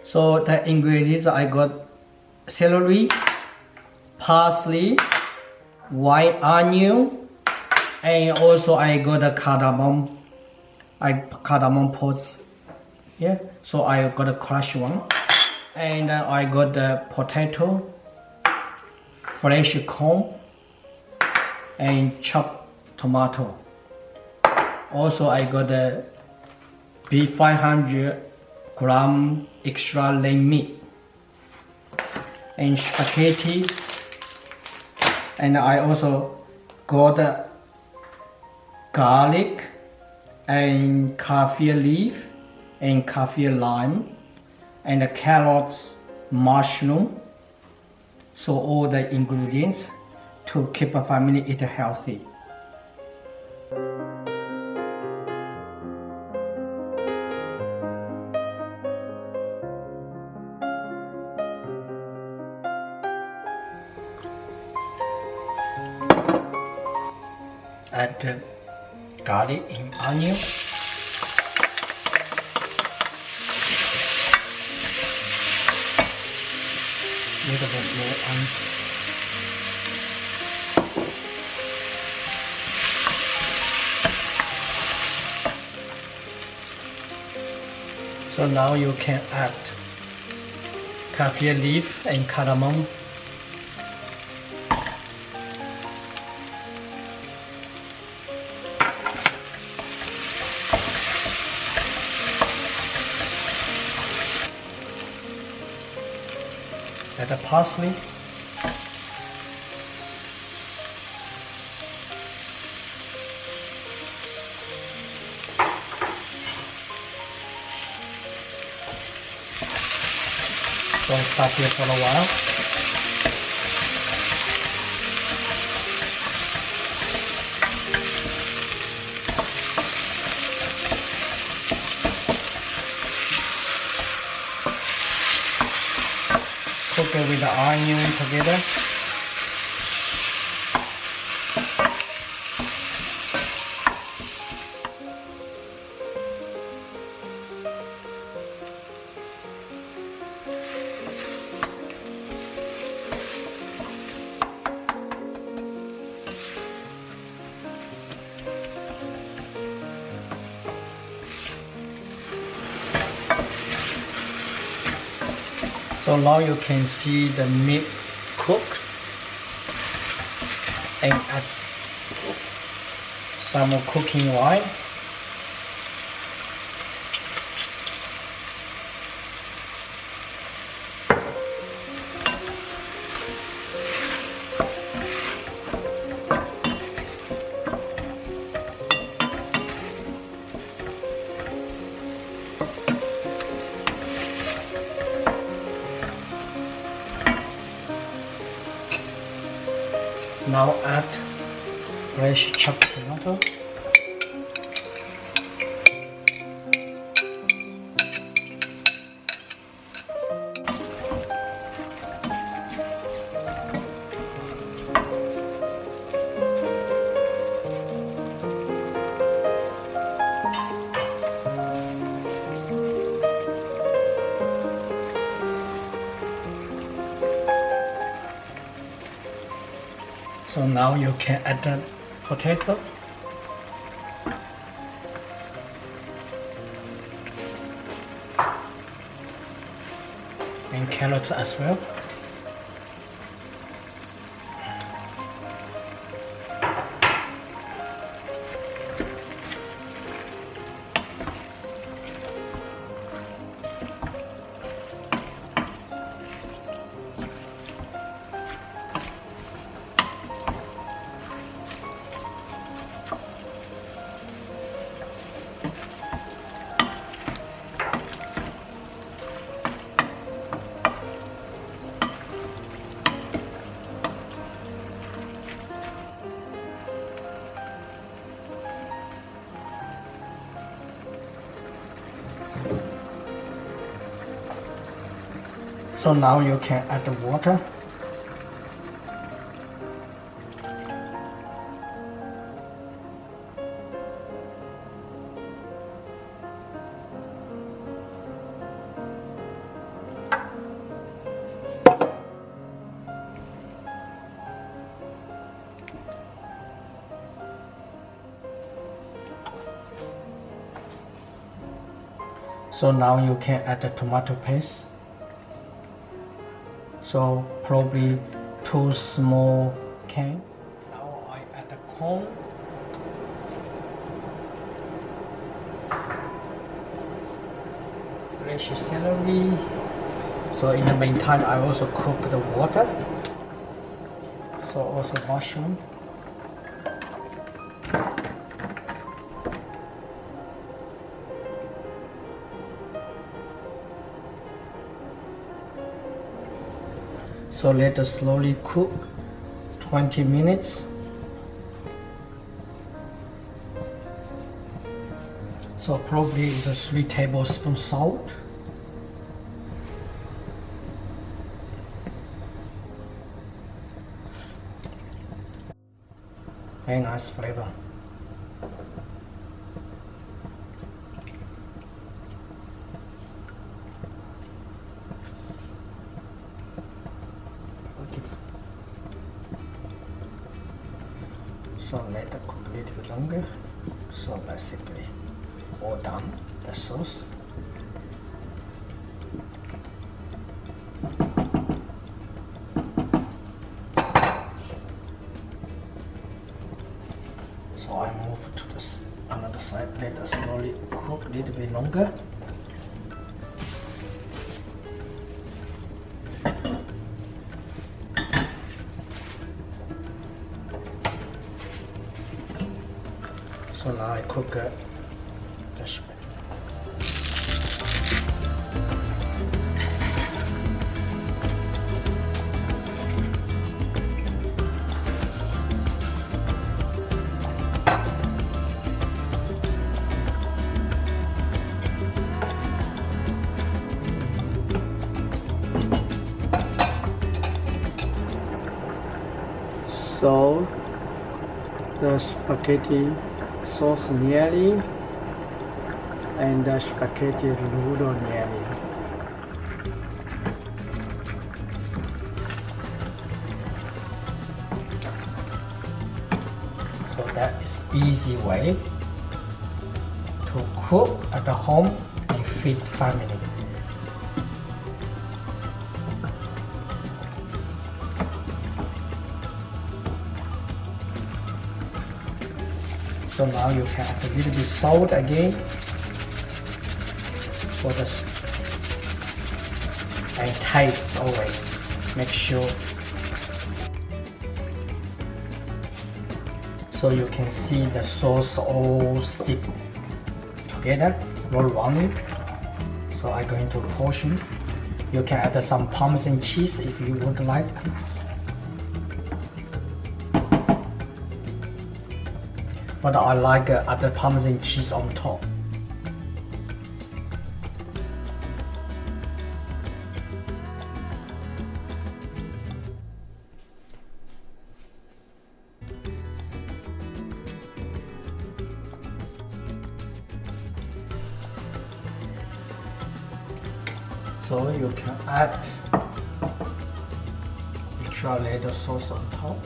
So the ingredients I got celery, parsley, white onion, and also I got a cardamom. Cardamom pods here. So I got a crushed one, and I got the potato, fresh corn, and chopped tomato. Also I got the beef 500-gram extra lean meat and spaghetti, and I also got garlic and kaffir leaf and kaffir lime and the carrots, mushroom. So all the ingredients to keep a family eat healthy. Add the garlic and onion. Little bit more onion. So now you can add kaffir leaf and cardamom. Add the parsley. So saute for a while. Cook it with the onion together. So now you can see the meat cooked, and add some more cooking oil. Now add fresh chopped tomato. So now you can add the potato. And carrots as well. So now you can add the water. So now you can add the tomato paste. So probably 2 small cans. Now I add the corn. Fresh celery. So in the meantime, I also cook the water. So also mushroom. So let us slowly cook 20 minutes. So probably it's a 3 tablespoons salt. Very nice flavor. So let it cook a little bit longer. So basically all done, the sauce. So I move to this another side, let it slowly cook a little bit longer. So now I cook the fish. So the spaghetti sauce nearly and the spaghetti noodle nearly. So that is easy way to cook at the home in 5 minutes. So now you can add a little bit salt again for the and taste always. Make sure. So you can see the sauce all stick together, not running. So I'm going to portion. You can add some Parmesan cheese if you would like. But I like other Parmesan cheese on top. So you can add extra little sauce on top.